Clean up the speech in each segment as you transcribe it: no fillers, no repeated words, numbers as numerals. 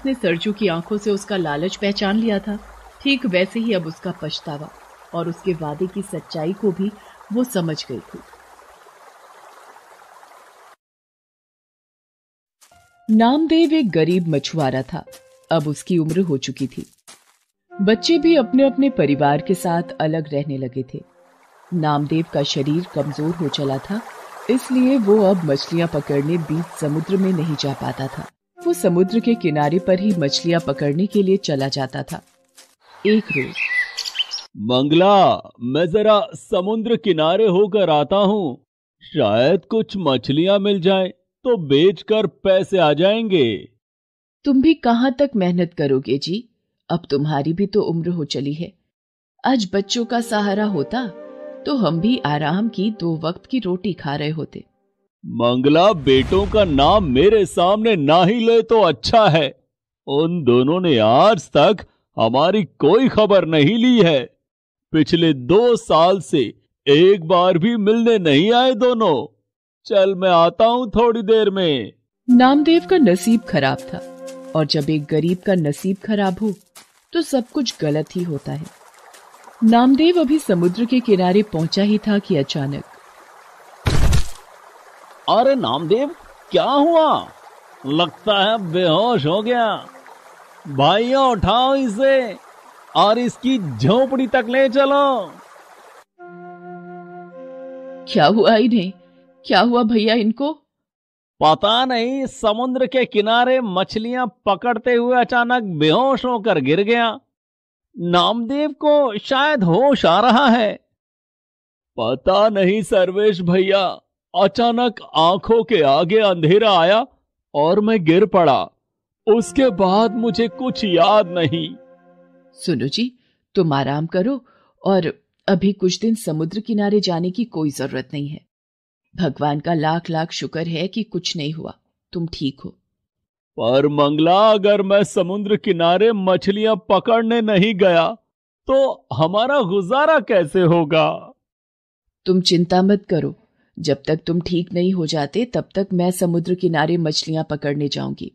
उसने सरजू की आंखों से उसका लालच पहचान लिया था, ठीक वैसे ही अब उसका पछतावा और उसके वादे की सच्चाई को भी वो समझ गई थी। नामदेव एक गरीब मछुआरा था। अब उसकी उम्र हो चुकी थी। बच्चे भी अपने अपने परिवार के साथ अलग रहने लगे थे। नामदेव का शरीर कमजोर हो चला था, इसलिए वो अब मछलियां पकड़ने बीच समुद्र में नहीं जा पाता था। वो समुद्र के किनारे पर ही मछलियां पकड़ने के लिए चला जाता था। एक रोज, मंगला, मैं जरा समुद्र किनारे होकर आता हूँ। शायद कुछ मछलियां मिल जाएं, तो बेचकर पैसे आ जाएंगे। तुम भी कहाँ तक मेहनत करोगे जी? अब तुम्हारी भी तो उम्र हो चली है। आज बच्चों का सहारा होता तो हम भी आराम की 2 वक्त की रोटी खा रहे होते। मंगला, बेटों का नाम मेरे सामने ना ही ले तो अच्छा है। उन दोनों ने आज तक हमारी कोई खबर नहीं ली है। पिछले 2 साल से एक बार भी मिलने नहीं आए दोनों। चल, मैं आता हूँ थोड़ी देर में। नामदेव का नसीब खराब था, और जब एक गरीब का नसीब खराब हो तो सब कुछ गलत ही होता है। नामदेव अभी समुद्र के किनारे पहुंचा ही था कि अचानक, अरे नामदेव, क्या हुआ? लगता है बेहोश हो गया। भाइयों, उठाओ इसे और इसकी झोपड़ी तक ले चलो। क्या हुआ इन्हें? क्या हुआ भैया इनको? पता नहीं, समुद्र के किनारे मछलियां पकड़ते हुए अचानक बेहोश होकर गिर गया। नामदेव को शायद होश आ रहा है। पता नहीं सर्वेश भैया, अचानक आंखों के आगे अंधेरा आया और मैं गिर पड़ा। उसके बाद मुझे कुछ याद नहीं। सुनो जी, तुम आराम करो और अभी कुछ दिन समुद्र किनारे जाने की कोई जरूरत नहीं है। भगवान का लाख लाख शुक्र है कि कुछ नहीं हुआ, तुम ठीक हो। पर मंगला, अगर मैं समुद्र किनारे मछलियां पकड़ने नहीं गया तो हमारा गुजारा कैसे होगा? तुम चिंता मत करो, जब तक तुम ठीक नहीं हो जाते तब तक मैं समुद्र किनारे मछलियां पकड़ने जाऊंगी।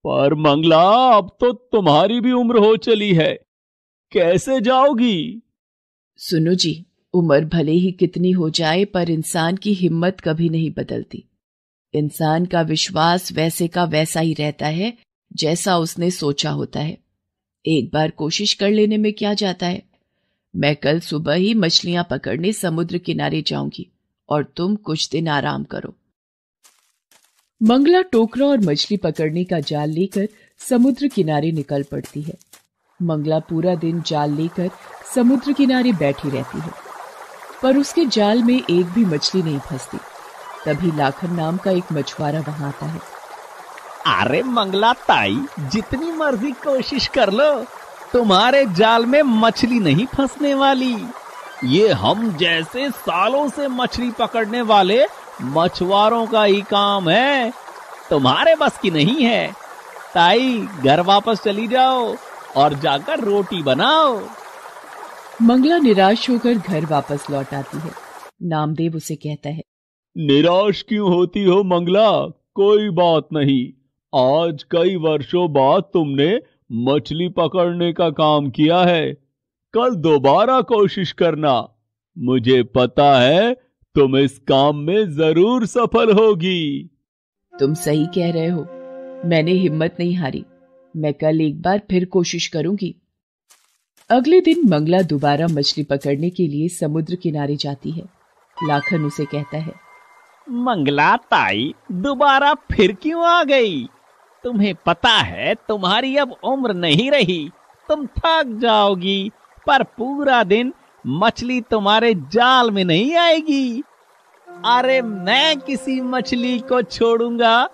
पर मंगला, अब तो तुम्हारी भी उम्र हो चली है, कैसे जाओगी? सुनो जी, उम्र भले ही कितनी हो जाए पर इंसान की हिम्मत कभी नहीं बदलती। इंसान का विश्वास वैसे का वैसा ही रहता है जैसा उसने सोचा होता है। एक बार कोशिश कर लेने में क्या जाता है। मैं कल सुबह ही मछलियां पकड़ने समुद्र किनारे जाऊंगी और तुम कुछ दिन आराम करो। मंगला टोकरा और मछली पकड़ने का जाल लेकर समुद्र किनारे निकल पड़ती है। मंगला पूरा दिन जाल लेकर समुद्र किनारे बैठी रहती है, पर उसके जाल में एक भी मछली नहीं फंसती। तभी लाखन नाम का एक मछुआरा वहां आता है। अरे मंगला ताई, जितनी मर्जी कोशिश कर लो, तुम्हारे जाल में मछली नहीं फंसने वाली। ये हम जैसे सालों से मछली पकड़ने वाले मछुआरों का ही काम है, तुम्हारे बस की नहीं है। ताई, घर वापस चली जाओ और जाकर रोटी बनाओ। मंगला निराश होकर घर वापस लौट आती है। नामदेव उसे कहता है, निराश क्यों होती हो मंगला? कोई बात नहीं, आज कई वर्षों बाद तुमने मछली पकड़ने का काम किया है। कल दोबारा कोशिश करना, मुझे पता है तुम इस काम में जरूर सफल होगी। तुम सही कह रहे हो, मैंने हिम्मत नहीं हारी। मैं कल एक बार फिर कोशिश करूंगी। अगले दिन मंगला दोबारा मछली पकड़ने के लिए समुद्र किनारे जाती है। लाखन उसे कहता है, मंगला ताई, दोबारा फिर क्यों आ गई? तुम्हें पता है तुम्हारी अब उम्र नहीं रही, तुम थक जाओगी, पर पूरा दिन मछली तुम्हारे जाल में नहीं आएगी। अरे मैं किसी मछली को छोड़ूंगा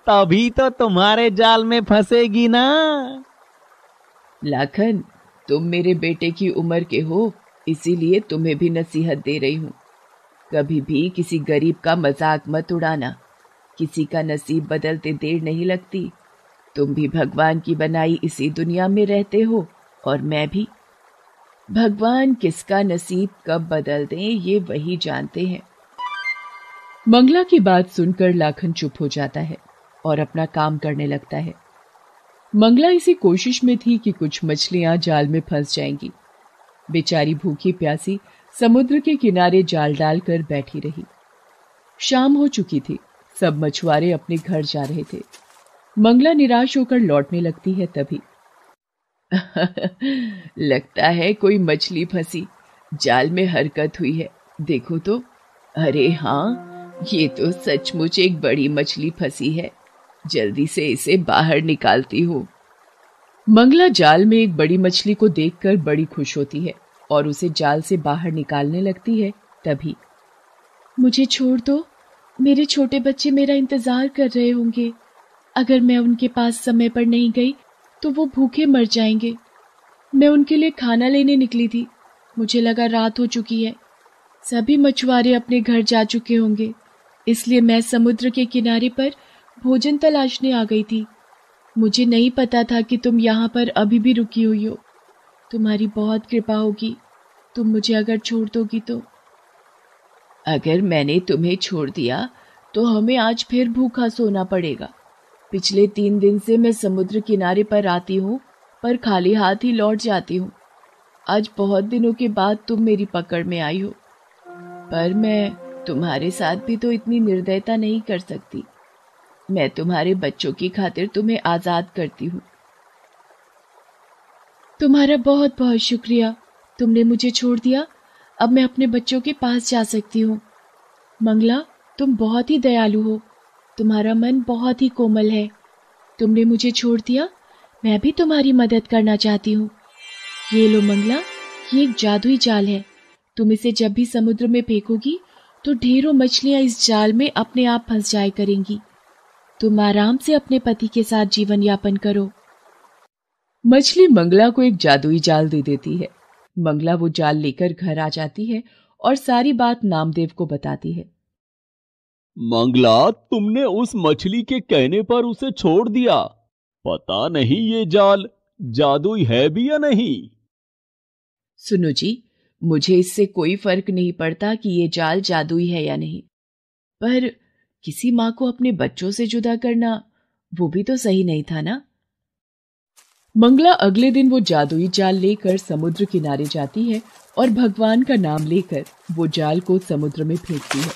तभी तो तुम्हारे जाल में फंसेगी ना। लाखन, तुम मेरे बेटे की उम्र के हो, इसीलिए तुम्हें भी नसीहत दे रही हूं। कभी भी किसी गरीब का मजाक मत उड़ाना। किसी का नसीब बदलते देर नहीं लगती। तुम भी भगवान की बनाई इसी दुनिया में रहते हो और मैं भी। भगवान किसका नसीब कब बदल दें ये वही जानते हैं। मंगला की बात सुनकर लाखन चुप हो जाता है और अपना काम करने लगता है। मंगला इसी कोशिश में थी कि कुछ मछलियां जाल में फंस जाएंगी। बेचारी भूखी प्यासी समुद्र के किनारे जाल डालकर बैठी रही। शाम हो चुकी थी, सब मछुआरे अपने घर जा रहे थे। मंगला निराश होकर लौटने लगती है तभी लगता है कोई मछली फंसी, जाल में हरकत हुई है, देखो तो। अरे हाँ, ये तो सचमुच एक बड़ी मछली फंसी है, जल्दी से इसे बाहर निकालती हूँ। मंगला जाल में एक बड़ी मछली को देखकर बड़ी खुश होती है और उसे जाल से बाहर निकालने लगती है तभी मुझे छोड़ दो, मेरे छोटे बच्चे मेरा इंतजार कर रहे होंगे। अगर मैं उनके पास समय पर नहीं गई तो वो भूखे मर जाएंगे। मैं उनके लिए खाना लेने निकली थी, मुझे लगा रात हो चुकी है, सभी मछुआरे अपने घर जा चुके होंगे, इसलिए मैं समुद्र के किनारे पर भोजन तलाशने आ गई थी। मुझे नहीं पता था कि तुम यहाँ पर अभी भी रुकी हुई हो। तुम्हारी बहुत कृपा होगी, तुम मुझे अगर छोड़ दोगी तो। अगर मैंने तुम्हें छोड़ दिया तो हमें आज फिर भूखा सोना पड़ेगा। पिछले 3 दिन से मैं समुद्र किनारे पर आती हूँ पर खाली हाथ ही लौट जाती हूँ। आज बहुत दिनों के बाद तुम मेरी पकड़ में आई हो, पर मैं तुम्हारे साथ भी तो इतनी निर्दयता नहीं कर सकती। मैं तुम्हारे बच्चों की खातिर तुम्हें आजाद करती हूँ। तुम्हारा बहुत बहुत शुक्रिया, तुमने मुझे छोड़ दिया। अब मैं अपने बच्चों के पास जा सकती हूँ। मंगला, तुम बहुत ही दयालु हो, तुम्हारा मन बहुत ही कोमल है। तुमने मुझे छोड़ दिया, मैं भी तुम्हारी मदद करना चाहती हूँ। ये लो मंगला, ये एक जादुई जाल है। तुम इसे जब भी समुद्र में फेंकोगी तो ढेरों मछलियां इस जाल में अपने आप फंस जाया करेंगी। तुम आराम से अपने पति के साथ जीवन यापन करो। मछली मंगला को एक जादुई जाल दे देती है। मंगला वो जाल लेकर घर आ जाती है और सारी बात नामदेव को बताती है। मंगला, तुमने उस मछली के कहने पर उसे छोड़ दिया। पता नहीं ये जाल जादुई है भी या नहीं। सुनो जी, मुझे इससे कोई फर्क नहीं पड़ता कि ये जाल जादुई है या नहीं, पर किसी माँ को अपने बच्चों से जुदा करना वो भी तो सही नहीं था ना। मंगला अगले दिन वो जादुई जाल लेकर समुद्र किनारे जाती है और भगवान का नाम लेकर वो जाल को समुद्र में फेंकती है।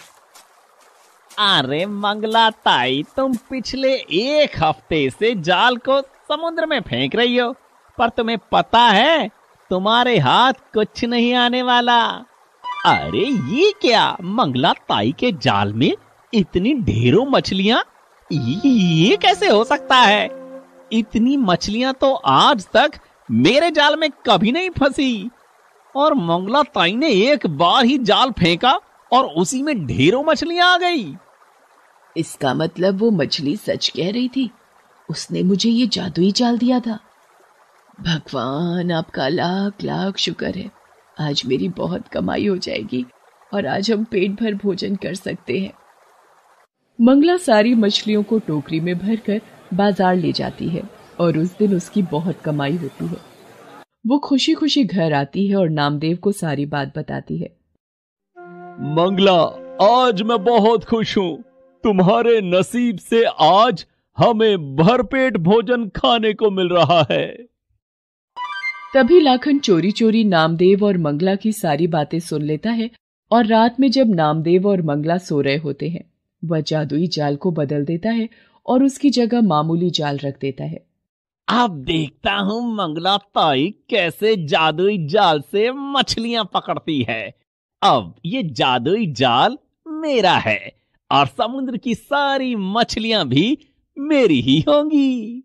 अरे मंगला ताई, तुम पिछले 1 हफ्ते से जाल को समुद्र में फेंक रही हो, पर तुम्हें पता है तुम्हारे हाथ कुछ नहीं आने वाला। अरे ये क्या, मंगला ताई के जाल में इतनी ढेरों मछलियां, ये कैसे हो सकता है? इतनी मछलियां तो आज तक मेरे जाल में कभी नहीं फंसी। और मंगला ताई ने एक बार ही जाल फेंका और उसी में ढेरों मछलियां आ गई। इसका मतलब वो मछली सच कह रही थी, उसने मुझे ये जादुई जाल दिया था। भगवान, आपका लाख लाख शुक्र है। आज मेरी बहुत कमाई हो जाएगी और आज हम पेट भर भोजन कर सकते हैं। मंगला सारी मछलियों को टोकरी में भरकर बाजार ले जाती है और उस दिन उसकी बहुत कमाई होती है। वो खुशी खुशी घर आती है और नामदेव को सारी बात बताती है। मंगला, आज मैं बहुत खुश हूँ। तुम्हारे नसीब से आज हमें भरपेट भोजन खाने को मिल रहा है। तभी लाखन चोरी चोरी नामदेव और मंगला की सारी बातें सुन लेता है और रात में जब नामदेव और मंगला सो रहे होते हैं, वह जादुई जाल को बदल देता है और उसकी जगह मामूली जाल रख देता है। अब देखता हूँ मंगला ताई कैसे जादुई जाल से मछलियां पकड़ती है। अब ये जादुई जाल मेरा है और समुद्र की सारी मछलियां भी मेरी ही होंगी।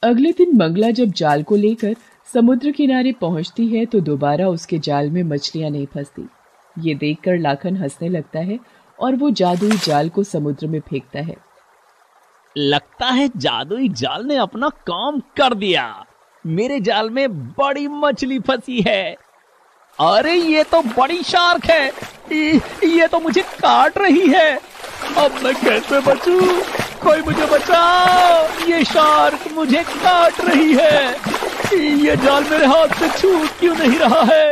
अगले दिन मंगला जब जाल को लेकर समुद्र किनारे पहुंचती है तो दोबारा उसके जाल में मछलियां नहीं फंसती। ये देखकर लाखन हंसने लगता है और वो जादुई जाल को समुद्र में फेंकता है। लगता है जादुई जाल ने अपना काम कर दिया। मेरे जाल में बड़ी मछली फंसी है। अरे ये तो बड़ी शार्क है, ये तो मुझे काट रही है। अब मैं कैसे बचूं? कोई मुझे बचाओ, ये शार्क मुझे काट रही है। ये जाल मेरे हाथ से छूट क्यों नहीं रहा है?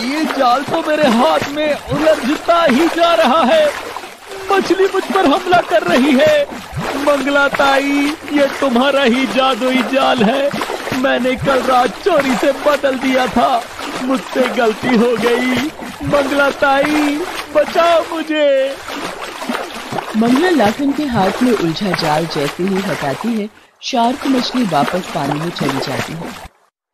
ये जाल तो मेरे हाथ में उलझता ही जा रहा है। मछली मुझ पर हमला कर रही है। मंगला ताई, ये तुम्हारा ही जादुई जाल है। मैंने कल रात चोरी से बदल दिया था, मुझसे गलती हो गई। मंगला ताई, बचाओ मुझे। मंगला लाखन के हाथ में उलझा जाल जैसे ही हटाती है, शार्क मछली वापस पानी में चली जाती है।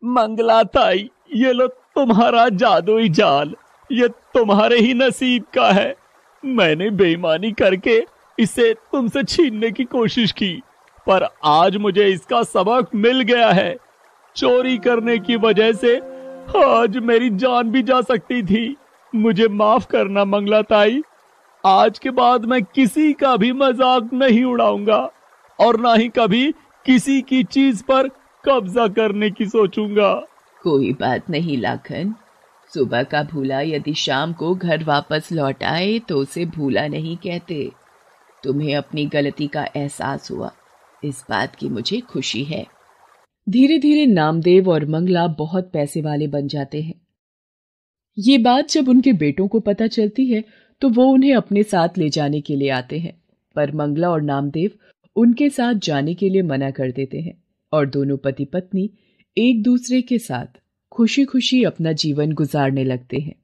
मंगला ताई, ये लो तुम्हारा जादुई जाल, ये तुम्हारे ही नसीब का है। मैंने बेईमानी करके इसे तुमसे छीनने की कोशिश की, पर आज मुझे इसका सबक मिल गया है। चोरी करने की वजह से आज मेरी जान भी जा सकती थी। मुझे माफ करना मंगला ताई। आज के बाद मैं किसी का भी मजाक नहीं उड़ाऊंगा और ना ही कभी किसी की चीज पर कब्जा करने की सोचूंगा। कोई बात नहीं लाखन, सुबह का भूला यदि शाम को घर वापस लौट आए तो उसे भूला नहीं कहते। तुम्हें अपनी गलती का एहसास हुआ, इस बात की मुझे खुशी है। धीरे धीरे नामदेव और मंगला बहुत पैसे वाले बन जाते हैं। ये बात जब उनके बेटों को पता चलती है तो वो उन्हें अपने साथ ले जाने के लिए आते हैं, पर मंगला और नामदेव उनके साथ जाने के लिए मना कर देते हैं और दोनों पति पत्नी एक दूसरे के साथ खुशी खुशी अपना जीवन गुजारने लगते हैं।